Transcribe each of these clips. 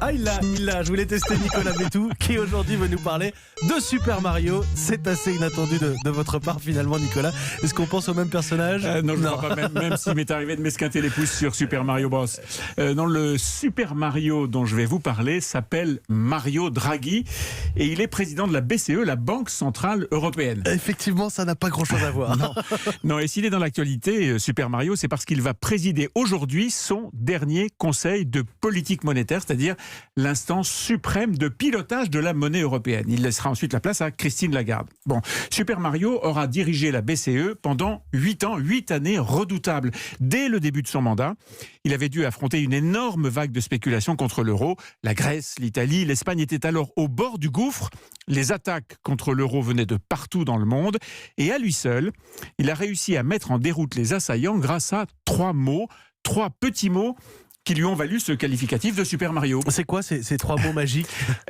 Ah, il l'a. Je voulais tester Nicolas Bétou, qui aujourd'hui veut nous parler de Super Mario. C'est assez inattendu de votre part, finalement, Nicolas. Est-ce qu'on pense au même personnage? Non, je ne crois pas, même s'il m'est arrivé de m'esquinter les pouces sur Super Mario Bros. Non, le Super Mario dont je vais vous parler s'appelle Mario Draghi et il est président de la BCE, la Banque Centrale Européenne. Effectivement, ça n'a pas grand-chose à voir. Non, et s'il est dans l'actualité, Super Mario, c'est parce qu'il va présider aujourd'hui son dernier conseil de politique monétaire, c'est-à-dire l'instance suprême de pilotage de la monnaie européenne. Il laissera ensuite la place à Christine Lagarde. Bon, Super Mario aura dirigé la BCE pendant 8 ans, 8 années redoutables. Dès le début de son mandat, il avait dû affronter une énorme vague de spéculation contre l'euro. La Grèce, l'Italie, l'Espagne étaient alors au bord du gouffre. Les attaques contre l'euro venaient de partout dans le monde. Et à lui seul, il a réussi à mettre en déroute les assaillants grâce à 3 petits mots qui lui ont valu ce qualificatif de Super Mario. C'est quoi ces 3 mots magiques?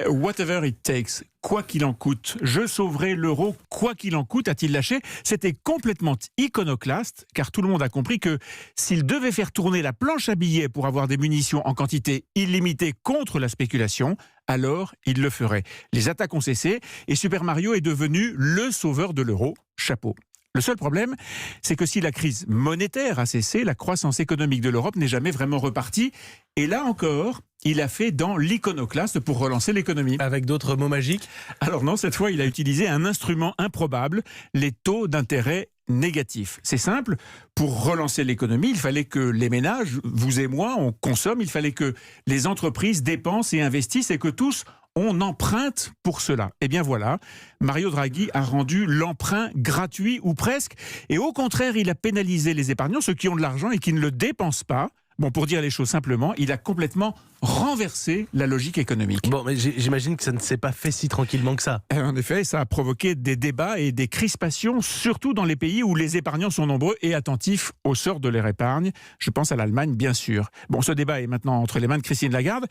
Whatever it takes, quoi qu'il en coûte. Je sauverai l'euro, quoi qu'il en coûte, a-t-il lâché. C'était complètement iconoclaste, car tout le monde a compris que s'il devait faire tourner la planche à billets pour avoir des munitions en quantité illimitée contre la spéculation, alors il le ferait. Les attaques ont cessé et Super Mario est devenu le sauveur de l'euro. Chapeau. Le seul problème, c'est que si la crise monétaire a cessé, la croissance économique de l'Europe n'est jamais vraiment repartie. Et là encore, il a fait dans l'iconoclaste pour relancer l'économie. Avec d'autres mots magiques? Alors non, cette fois, il a utilisé un instrument improbable, les taux d'intérêt négatifs. C'est simple, pour relancer l'économie, il fallait que les ménages, vous et moi, on consomme, il fallait que les entreprises dépensent et investissent et que tous on emprunte pour cela. Et bien voilà, Mario Draghi a rendu l'emprunt gratuit ou presque. Et au contraire, il a pénalisé les épargnants, ceux qui ont de l'argent et qui ne le dépensent pas. Bon, pour dire les choses simplement, il a complètement renversé la logique économique. Bon, mais j'imagine que ça ne s'est pas fait si tranquillement que ça. En effet, ça a provoqué des débats et des crispations, surtout dans les pays où les épargnants sont nombreux et attentifs au sort de leur épargne. Je pense à l'Allemagne, bien sûr. Bon, ce débat est maintenant entre les mains de Christine Lagarde.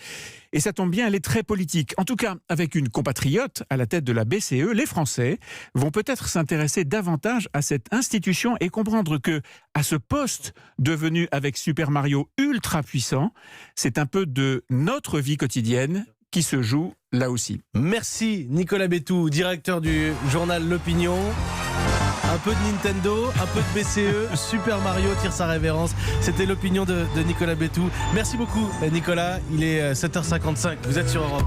Et ça tombe bien, elle est très politique. En tout cas, avec une compatriote à la tête de la BCE, les Français vont peut-être s'intéresser davantage à cette institution et comprendre que, à ce poste devenu avec Super Mario ultra puissant, c'est un peu de notre vie quotidienne qui se joue là aussi. Merci Nicolas Bétou, directeur du journal L'Opinion. Un peu de Nintendo, un peu de BCE, Super Mario tire sa révérence. C'était l'opinion de Nicolas Bétou. Merci beaucoup Nicolas, il est 7h55, vous êtes sur Europe 1.